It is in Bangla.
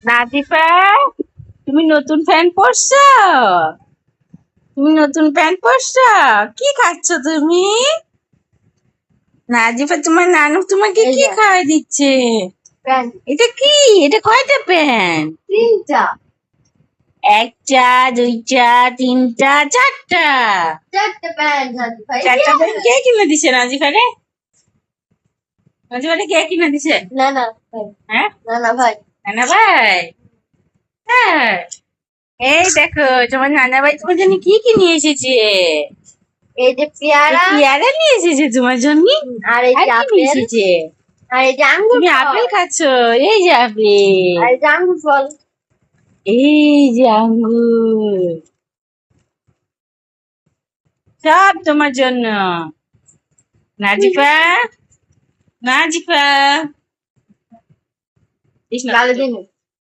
নাজিফা, তুমি নতুন প্যান্ট পরছো? তুমি নতুন প্যান্ট পরছো? কি খাচ্ছ তুমি? নাজিফা, তোমার নানু তোমাকে কি খাওয়াই দিচ্ছে? প্যান্ট এটা কি? এটা কয়টা প্যান্ট? 3টা। একটা, দুইটা, তিনটা, চারটা। 4টা প্যান্ট ভাই। চারটা প্যান্ট কে কিনে দিছে নাজিফা রে? নাজিফা রে কে কিনে দিছে? না না ভাই, হ্যাঁ, না ভাই। নানা ভাই। হ্যাঁ, এই দেখো তোমার নানা ভাই তোমার জন্য কি কি নিয়ে এসেছে। এই যে পেয়ারা, পেয়ারা নিয়ে এসেছে তোমার জন্য। আর এই আর যে কি নিয়ে আপেল, এসেছে? আর এই যে আঙ্গুর তুমি ফল, আপেল খাচ্ছ? এই যে আপেল, আর এই যে আঙ্গুর ফল। এই যে আঙ্গুর, সব তোমার জন্য। নাজিফা, নাজিফা, গালে দিন।